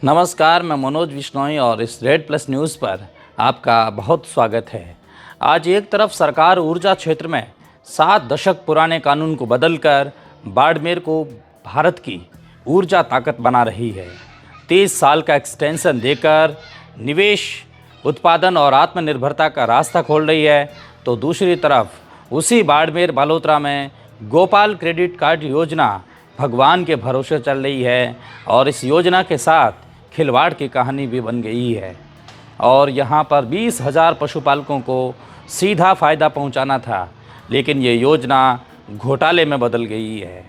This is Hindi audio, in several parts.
नमस्कार, मैं मनोज विश्नोई और इस रेड प्लस न्यूज़ पर आपका बहुत स्वागत है। आज एक तरफ सरकार ऊर्जा क्षेत्र में 7 दशक पुराने कानून को बदलकर बाड़मेर को भारत की ऊर्जा ताकत बना रही है। 30 साल का एक्सटेंशन देकर निवेश, उत्पादन और आत्मनिर्भरता का रास्ता खोल रही है, तो दूसरी तरफ उसी बाड़मेर बालोतरा में गोपाल क्रेडिट कार्ड योजना भगवान के भरोसे चल रही है और इस योजना के साथ खिलवाड़ की कहानी भी बन गई है। और यहाँ पर 20,000 पशुपालकों को सीधा फ़ायदा पहुँचाना था, लेकिन ये योजना घोटाले में बदल गई है।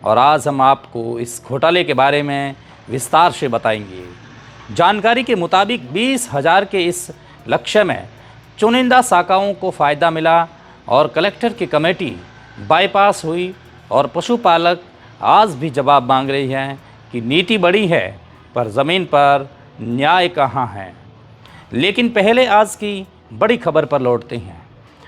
और आज हम आपको इस घोटाले के बारे में विस्तार से बताएंगे। जानकारी के मुताबिक 20,000 के इस लक्ष्य में चुनिंदा शाखाओं को फ़ायदा मिला और कलेक्टर की कमेटी बाईपास हुई और पशुपालक आज भी जवाब मांग रही हैं कि नीति बड़ी है पर ज़मीन पर न्याय कहाँ है। लेकिन पहले आज की बड़ी खबर पर लौटते हैं।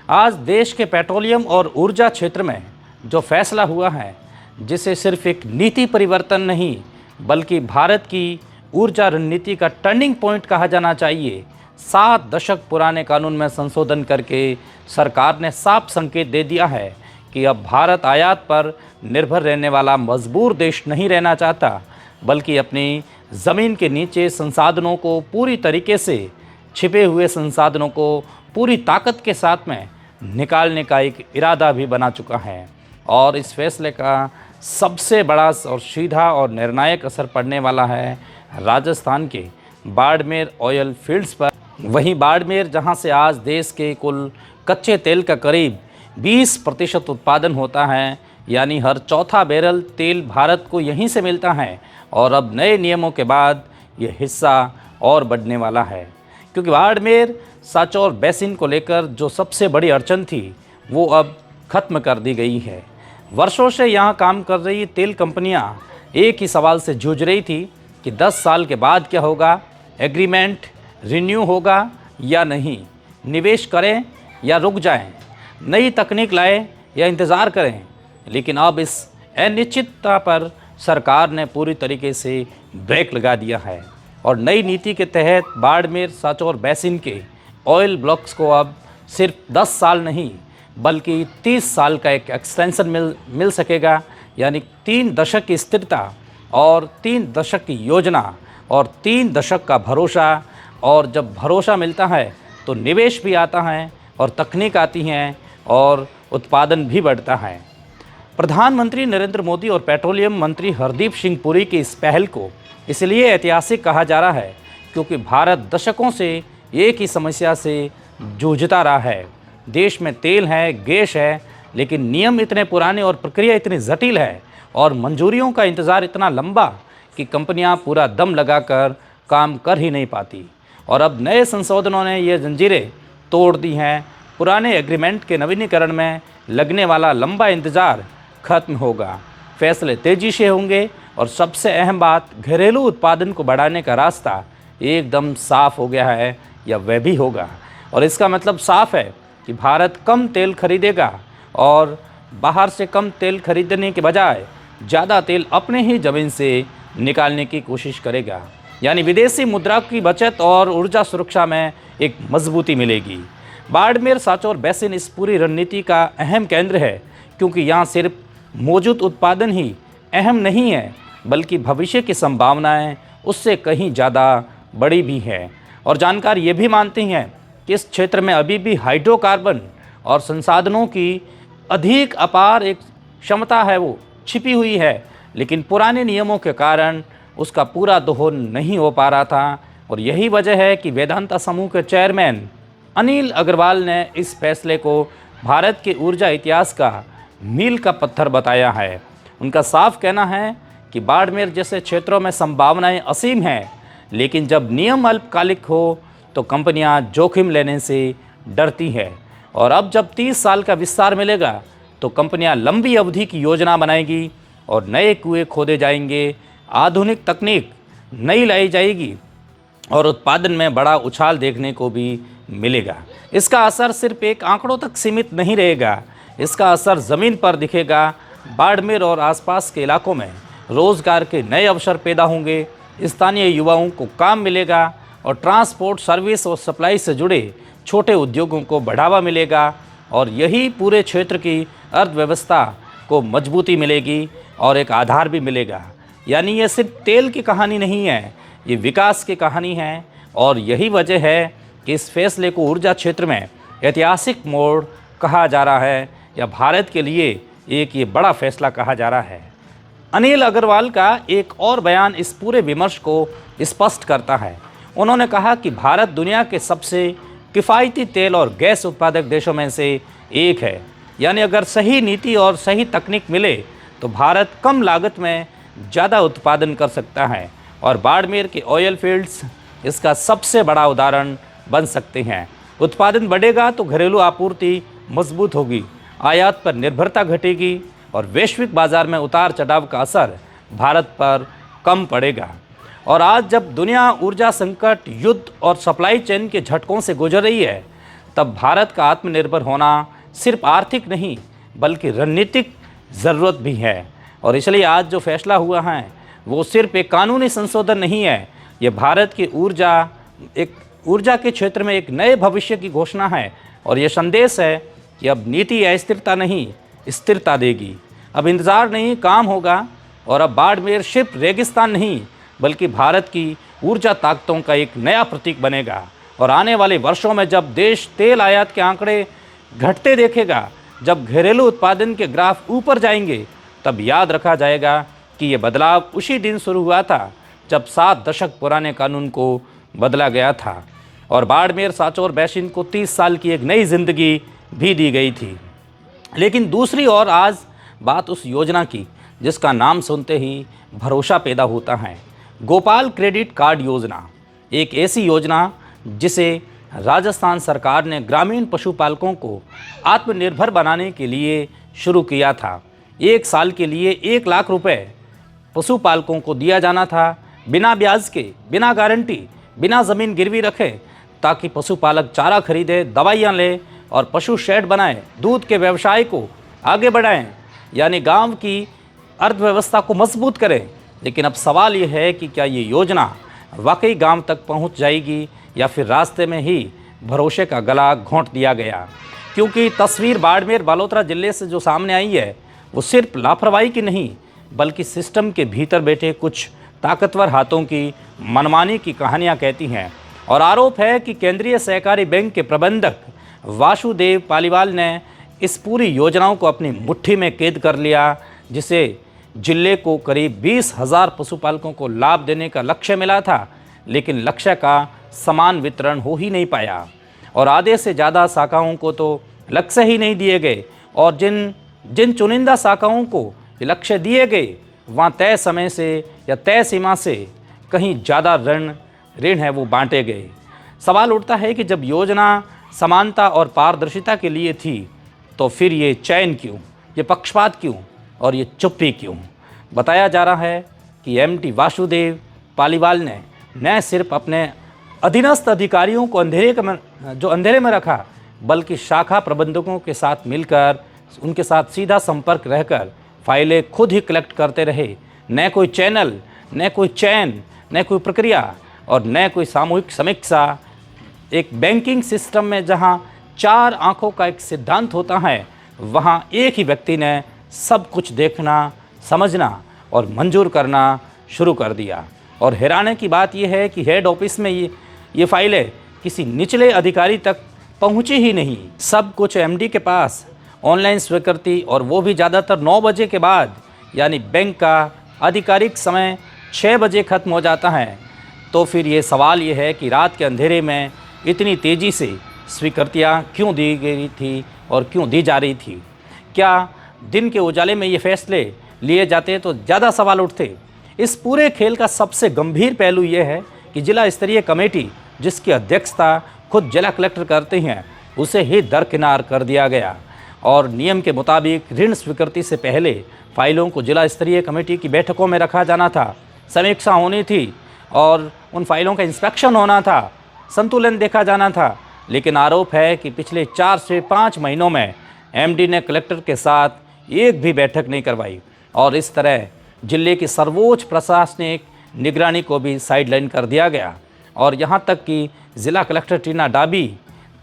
आज देश के पेट्रोलियम और ऊर्जा क्षेत्र में जो फैसला हुआ है, जिसे सिर्फ एक नीति परिवर्तन नहीं बल्कि भारत की ऊर्जा रणनीति का टर्निंग पॉइंट कहा जाना चाहिए। 7 दशक पुराने कानून में संशोधन करके सरकार ने साफ संकेत दे दिया है कि अब भारत आयात पर निर्भर रहने वाला मजबूर देश नहीं रहना चाहता, बल्कि अपनी ज़मीन के नीचे संसाधनों को पूरी तरीके से, छिपे हुए संसाधनों को पूरी ताकत के साथ में निकालने का एक इरादा भी बना चुका है। और इस फैसले का सबसे बड़ा और सीधा और निर्णायक असर पड़ने वाला है राजस्थान के बाड़मेर ऑयल फील्ड्स पर। वहीं बाड़मेर, जहां से आज देश के कुल कच्चे तेल का करीब 20% उत्पादन होता है, यानी हर चौथा बैरल तेल भारत को यहीं से मिलता है। और अब नए नियमों के बाद ये हिस्सा और बढ़ने वाला है, क्योंकि बाड़मेर सांचौर बेसिन को लेकर जो सबसे बड़ी अड़चन थी वो अब ख़त्म कर दी गई है। वर्षों से यहाँ काम कर रही तेल कंपनियाँ एक ही सवाल से जूझ रही थी कि 10 साल के बाद क्या होगा, एग्रीमेंट रिन्यू होगा या नहीं, निवेश करें या रुक जाएं, नई तकनीक लाएं या इंतज़ार करें। लेकिन अब इस अनिश्चितता पर सरकार ने पूरी तरीके से ब्रेक लगा दिया है और नई नीति के तहत बाड़मेर सांचौर बेसिन के ऑयल ब्लॉक्स को अब सिर्फ 10 साल नहीं बल्कि 30 साल का एक एक्सटेंशन मिल सकेगा, यानी 3 दशक की स्थिरता और 3 दशक की योजना और 3 दशक का भरोसा। और जब भरोसा मिलता है तो निवेश भी आता है और तकनीक आती हैं और उत्पादन भी बढ़ता है। प्रधानमंत्री नरेंद्र मोदी और पेट्रोलियम मंत्री हरदीप सिंह पुरी की इस पहल को इसलिए ऐतिहासिक कहा जा रहा है क्योंकि भारत दशकों से एक ही समस्या से जूझता रहा है। देश में तेल है, गैस है, लेकिन नियम इतने पुराने और प्रक्रिया इतनी जटिल है और मंजूरियों का इंतज़ार इतना लंबा कि कंपनियां पूरा दम लगाकर काम कर ही नहीं पाती। और अब नए संशोधनों ने ये जंजीरें तोड़ दी हैं। पुराने एग्रीमेंट के नवीनीकरण में लगने वाला लंबा इंतज़ार खत्म होगा, फैसले तेज़ी से होंगे और सबसे अहम बात, घरेलू उत्पादन को बढ़ाने का रास्ता एकदम साफ हो गया है या वह भी होगा। और इसका मतलब साफ है कि भारत कम तेल खरीदेगा और बाहर से कम तेल खरीदने के बजाय ज़्यादा तेल अपने ही ज़मीन से निकालने की कोशिश करेगा, यानी विदेशी मुद्रा की बचत और ऊर्जा सुरक्षा में एक मजबूती मिलेगी। बाड़मेर सांचौर बेसिन इस पूरी रणनीति का अहम केंद्र है, क्योंकि यहाँ सिर्फ मौजूद उत्पादन ही अहम नहीं है बल्कि भविष्य की संभावनाएं उससे कहीं ज़्यादा बड़ी भी है। और जानकार ये भी मानते हैं कि इस क्षेत्र में अभी भी हाइड्रोकार्बन और संसाधनों की अधिक अपार एक क्षमता है, वो छिपी हुई है, लेकिन पुराने नियमों के कारण उसका पूरा दोहन नहीं हो पा रहा था। और यही वजह है कि वेदांता समूह के चेयरमैन अनिल अग्रवाल ने इस फैसले को भारत के ऊर्जा इतिहास का मील का पत्थर बताया है। उनका साफ कहना है कि बाड़मेर जैसे क्षेत्रों में संभावनाएं असीम हैं, लेकिन जब नियम अल्पकालिक हो तो कंपनियां जोखिम लेने से डरती हैं। और अब जब 30 साल का विस्तार मिलेगा तो कंपनियां लंबी अवधि की योजना बनाएगी और नए कुएं खोदे जाएंगे, आधुनिक तकनीक नई लाई जाएगी और उत्पादन में बड़ा उछाल देखने को भी मिलेगा। इसका असर सिर्फ एक आंकड़ों तक सीमित नहीं रहेगा, इसका असर ज़मीन पर दिखेगा। बाड़मेर और आसपास के इलाकों में रोज़गार के नए अवसर पैदा होंगे, स्थानीय युवाओं को काम मिलेगा और ट्रांसपोर्ट, सर्विस और सप्लाई से जुड़े छोटे उद्योगों को बढ़ावा मिलेगा और यही पूरे क्षेत्र की अर्थव्यवस्था को मजबूती मिलेगी और एक आधार भी मिलेगा। यानी ये सिर्फ तेल की कहानी नहीं है, ये विकास की कहानी है और यही वजह है कि इस फैसले को ऊर्जा क्षेत्र में ऐतिहासिक मोड़ कहा जा रहा है या भारत के लिए एक ये बड़ा फैसला कहा जा रहा है। अनिल अग्रवाल का एक और बयान इस पूरे विमर्श को स्पष्ट करता है। उन्होंने कहा कि भारत दुनिया के सबसे किफ़ायती तेल और गैस उत्पादक देशों में से एक है। यानी अगर सही नीति और सही तकनीक मिले तो भारत कम लागत में ज़्यादा उत्पादन कर सकता है और बाड़मेर के ऑयल फील्ड्स इसका सबसे बड़ा उदाहरण बन सकते हैं। उत्पादन बढ़ेगा तो घरेलू आपूर्ति मजबूत होगी, आयात पर निर्भरता घटेगी और वैश्विक बाजार में उतार चढ़ाव का असर भारत पर कम पड़ेगा। और आज जब दुनिया ऊर्जा संकट, युद्ध और सप्लाई चेन के झटकों से गुजर रही है, तब भारत का आत्मनिर्भर होना सिर्फ आर्थिक नहीं बल्कि रणनीतिक ज़रूरत भी है। और इसलिए आज जो फैसला हुआ है वो सिर्फ एक कानूनी संशोधन नहीं है, ये भारत की ऊर्जा के क्षेत्र में एक नए भविष्य की घोषणा है और ये संदेश है कि अब नीति अस्थिरता नहीं, स्थिरता देगी। अब इंतज़ार नहीं, काम होगा और अब बाड़मेर सिर्फ रेगिस्तान नहीं बल्कि भारत की ऊर्जा ताकतों का एक नया प्रतीक बनेगा। और आने वाले वर्षों में जब देश तेल आयात के आंकड़े घटते देखेगा, जब घरेलू उत्पादन के ग्राफ ऊपर जाएंगे, तब याद रखा जाएगा कि ये बदलाव उसी दिन शुरू हुआ था जब 7 दशक पुराने कानून को बदला गया था और बाड़मेर सांचौर बेसिन को 30 साल की एक नई जिंदगी भी दी गई थी। लेकिन दूसरी ओर आज बात उस योजना की जिसका नाम सुनते ही भरोसा पैदा होता है, गोपाल क्रेडिट कार्ड योजना। एक ऐसी योजना जिसे राजस्थान सरकार ने ग्रामीण पशुपालकों को आत्मनिर्भर बनाने के लिए शुरू किया था। 1 साल के लिए 1 लाख रुपए पशुपालकों को दिया जाना था, बिना ब्याज के, बिना गारंटी, बिना ज़मीन गिरवी रखे, ताकि पशुपालक चारा खरीदे, दवाइयाँ लें और पशु शेड बनाएं, दूध के व्यवसाय को आगे बढ़ाएं, यानी गांव की अर्थव्यवस्था को मजबूत करें। लेकिन अब सवाल ये है कि क्या ये योजना वाकई गांव तक पहुंच जाएगी या फिर रास्ते में ही भरोसे का गला घोंट दिया गया। क्योंकि तस्वीर बाड़मेर बालोतरा जिले से जो सामने आई है वो सिर्फ लापरवाही की नहीं बल्कि सिस्टम के भीतर बैठे कुछ ताकतवर हाथों की मनमानी की कहानियाँ कहती हैं। और आरोप है कि केंद्रीय सहकारी बैंक के प्रबंधक वासुदेव पालीवाल ने इस पूरी योजनाओं को अपनी मुट्ठी में कैद कर लिया, जिसे जिले को करीब 20,000 पशुपालकों को लाभ देने का लक्ष्य मिला था, लेकिन लक्ष्य का समान वितरण हो ही नहीं पाया और आधे से ज़्यादा शाखाओं को तो लक्ष्य ही नहीं दिए गए और जिन चुनिंदा शाखाओं को लक्ष्य दिए गए वहाँ तय समय से या तय सीमा से कहीं ज़्यादा ऋण है वो बांटे गए। सवाल उठता है कि जब योजना समानता और पारदर्शिता के लिए थी तो फिर ये चयन क्यों, ये पक्षपात क्यों और ये चुप्पी क्यों? बताया जा रहा है कि एमटी वासुदेव पालीवाल ने न सिर्फ अपने अधीनस्थ अधिकारियों को अंधेरे में रखा बल्कि शाखा प्रबंधकों के साथ मिलकर उनके साथ सीधा संपर्क रहकर फाइलें खुद ही कलेक्ट करते रहे। न कोई चैनल, न कोई चयन, न कोई प्रक्रिया और न कोई सामूहिक समीक्षा। एक बैंकिंग सिस्टम में जहां 4 आंखों का एक सिद्धांत होता है, वहां एक ही व्यक्ति ने सब कुछ देखना, समझना और मंजूर करना शुरू कर दिया। और हैरानी की बात यह है कि हेड ऑफिस में ये फाइलें किसी निचले अधिकारी तक पहुंची ही नहीं। सब कुछ एमडी के पास ऑनलाइन स्वीकृति, और वो भी ज़्यादातर 9 बजे के बाद, यानी बैंक का आधिकारिक समय 6 बजे ख़त्म हो जाता है। तो फिर ये सवाल ये है कि रात के अंधेरे में इतनी तेज़ी से स्वीकृतियाँ क्यों दी गई थी और क्यों दी जा रही थी? क्या दिन के उजाले में ये फैसले लिए जाते तो ज़्यादा सवाल उठते। इस पूरे खेल का सबसे गंभीर पहलू ये है कि जिला स्तरीय कमेटी जिसकी अध्यक्षता खुद जिला कलेक्टर करते हैं, उसे ही दरकिनार कर दिया गया और नियम के मुताबिक ऋण स्वीकृति से पहले फाइलों को जिला स्तरीय कमेटी की बैठकों में रखा जाना था, समीक्षा होनी थी और उन फाइलों का इंस्पेक्शन होना था, संतुलन देखा जाना था। लेकिन आरोप है कि पिछले 4 से 5 महीनों में एमडी ने कलेक्टर के साथ एक भी बैठक नहीं करवाई और इस तरह जिले की सर्वोच्च प्रशासनिक निगरानी को भी साइडलाइन कर दिया गया और यहाँ तक कि ज़िला कलेक्टर टीना डाबी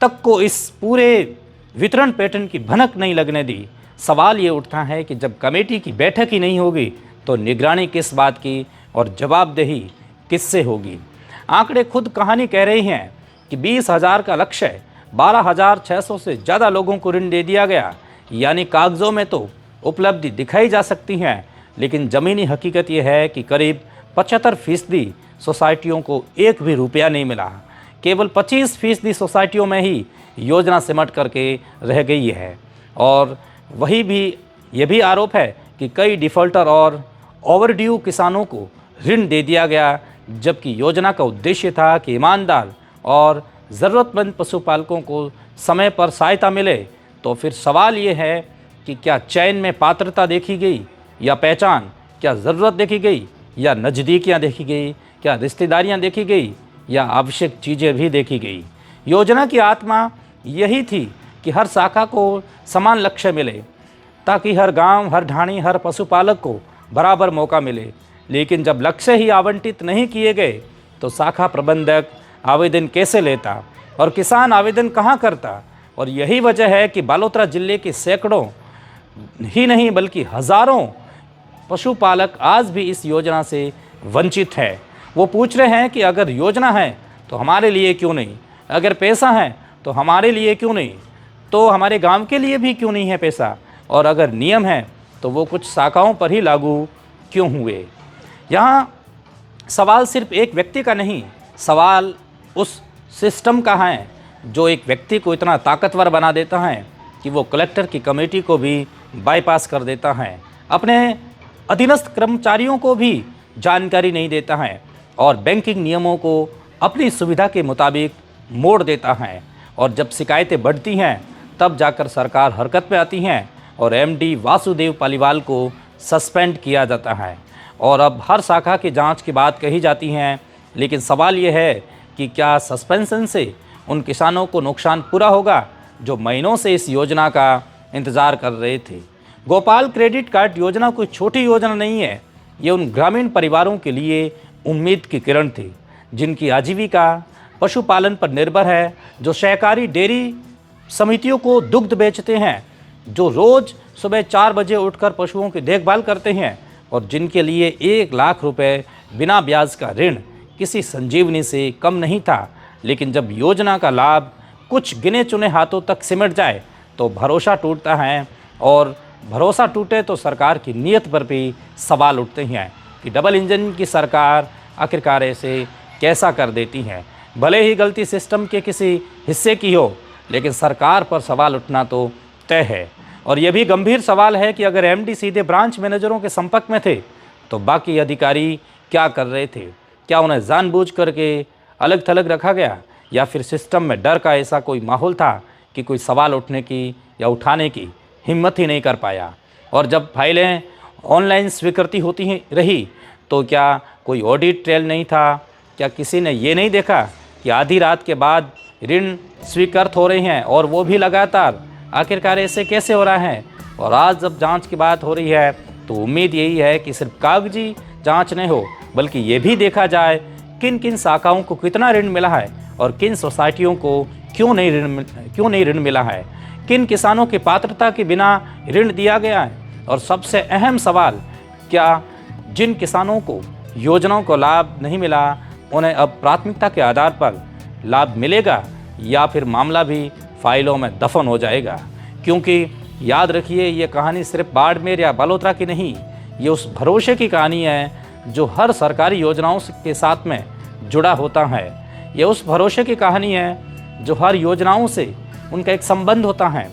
तक को इस पूरे वितरण पैटर्न की भनक नहीं लगने दी। सवाल ये उठता है कि जब कमेटी की बैठक ही नहीं होगी तो निगरानी किस बात की और जवाबदेही किससे होगी। आंकड़े खुद कहानी कह रही हैं कि 20,000 का लक्ष्य 12,600 से ज़्यादा लोगों को ऋण दे दिया गया। यानी कागज़ों में तो उपलब्धि दिखाई जा सकती हैं, लेकिन ज़मीनी हकीकत यह है कि करीब 75% सोसाइटियों को एक भी रुपया नहीं मिला। केवल 25% सोसाइटियों में ही योजना सिमट करके रह गई है। और वही भी ये भी आरोप है कि कई डिफ़ॉल्टर और ओवरड्यू किसानों को ऋण दे दिया गया, जबकि योजना का उद्देश्य था कि ईमानदार और ज़रूरतमंद पशुपालकों को समय पर सहायता मिले। तो फिर सवाल ये है कि क्या चयन में पात्रता देखी गई या पहचान, क्या ज़रूरत देखी गई या नज़दीकियाँ देखी गई, क्या रिश्तेदारियाँ देखी गई या आवश्यक चीज़ें भी देखी गई। योजना की आत्मा यही थी कि हर शाखा को समान लक्ष्य मिले, ताकि हर गांव, हर ढाणी, हर पशुपालक को बराबर मौका मिले। लेकिन जब लक्ष्य ही आवंटित नहीं किए गए तो शाखा प्रबंधक आवेदन कैसे लेता और किसान आवेदन कहाँ करता। और यही वजह है कि बालोतरा जिले के सैकड़ों ही नहीं बल्कि हज़ारों पशुपालक आज भी इस योजना से वंचित हैं। वो पूछ रहे हैं कि अगर योजना है तो हमारे लिए क्यों नहीं, अगर पैसा है तो हमारे लिए क्यों नहीं, तो हमारे गांव के लिए भी क्यों नहीं है पैसा, और अगर नियम है तो वो कुछ शाखाओं पर ही लागू क्यों हुए। यहाँ सवाल सिर्फ एक व्यक्ति का नहीं, सवाल उस सिस्टम का है जो एक व्यक्ति को इतना ताकतवर बना देता है कि वो कलेक्टर की कमेटी को भी बाईपास कर देता है, अपने अधीनस्थ कर्मचारियों को भी जानकारी नहीं देता है और बैंकिंग नियमों को अपनी सुविधा के मुताबिक मोड़ देता है। और जब शिकायतें बढ़ती हैं तब जाकर सरकार हरकत में आती हैं और एमडी वासुदेव पालीवाल को सस्पेंड किया जाता है। और अब हर शाखा की जांच की बात कही जाती है, लेकिन सवाल ये है कि क्या सस्पेंशन से उन किसानों को नुकसान पूरा होगा जो महीनों से इस योजना का इंतज़ार कर रहे थे। गोपाल क्रेडिट कार्ड योजना कोई छोटी योजना नहीं है, ये उन ग्रामीण परिवारों के लिए उम्मीद की किरण थी जिनकी आजीविका पशुपालन पर निर्भर है, जो सहकारी डेयरी समितियों को दुग्ध बेचते हैं, जो रोज़ सुबह 4 बजे उठकर पशुओं की देखभाल करते हैं और जिनके लिए 1 लाख रुपए बिना ब्याज का ऋण किसी संजीवनी से कम नहीं था। लेकिन जब योजना का लाभ कुछ गिने चुने हाथों तक सिमट जाए तो भरोसा टूटता है, और भरोसा टूटे तो सरकार की नीयत पर भी सवाल उठते हैं कि डबल इंजन की सरकार आखिरकार ऐसे कैसा कर देती है। भले ही गलती सिस्टम के किसी हिस्से की हो, लेकिन सरकार पर सवाल उठना तो तय है। और यह भी गंभीर सवाल है कि अगर एमडी सीधे ब्रांच मैनेजरों के संपर्क में थे तो बाकी अधिकारी क्या कर रहे थे। क्या उन्हें जानबूझ करके अलग थलग रखा गया, या फिर सिस्टम में डर का ऐसा कोई माहौल था कि कोई सवाल उठने की या उठाने की हिम्मत ही नहीं कर पाया। और जब फाइलें ऑनलाइन स्वीकृति होती रही तो क्या कोई ऑडिट ट्रेल नहीं था? क्या किसी ने ये नहीं देखा कि आधी रात के बाद ऋण स्वीकृत हो रहे हैं और वो भी लगातार? आखिरकार ऐसे कैसे हो रहा है? और आज जब जांच की बात हो रही है तो उम्मीद यही है कि सिर्फ कागजी जांच नहीं हो, बल्कि ये भी देखा जाए किन किन शाखाओं को कितना ऋण मिला है और किन सोसाइटियों को क्यों नहीं ऋण मिला है, किन किसानों की पात्रता के बिना ऋण दिया गया है। और सबसे अहम सवाल, क्या जिन किसानों को योजनाओं को लाभ नहीं मिला उन्हें अब प्राथमिकता के आधार पर लाभ मिलेगा, या फिर मामला भी फाइलों में दफन हो जाएगा? क्योंकि याद रखिए, ये कहानी सिर्फ बाड़मेर या बालोतरा की नहीं, ये उस भरोसे की कहानी है जो हर सरकारी योजनाओं के साथ में जुड़ा होता है। ये उस भरोसे की कहानी है जो हर योजनाओं से उनका एक संबंध होता है।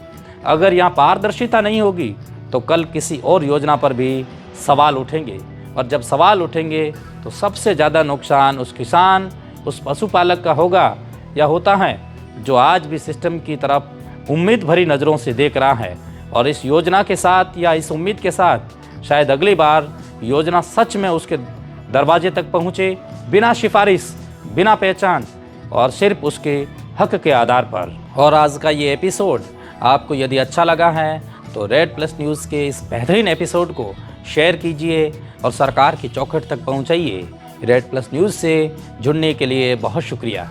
अगर यहाँ पारदर्शिता नहीं होगी तो कल किसी और योजना पर भी सवाल उठेंगे, और जब सवाल उठेंगे तो सबसे ज़्यादा नुकसान उस किसान, उस पशुपालक का होगा या होता है जो आज भी सिस्टम की तरफ उम्मीद भरी नज़रों से देख रहा है। और इस योजना के साथ या इस उम्मीद के साथ शायद अगली बार योजना सच में उसके दरवाजे तक पहुँचे, बिना सिफारिश, बिना पहचान और सिर्फ उसके हक के आधार पर। और आज का ये एपिसोड आपको यदि अच्छा लगा है तो रेड प्लस न्यूज़ के इस बेहतरीन एपिसोड को शेयर कीजिए और सरकार की चौखट तक पहुंचाइए। रेड प्लस न्यूज़ से जुड़ने के लिए बहुत शुक्रिया।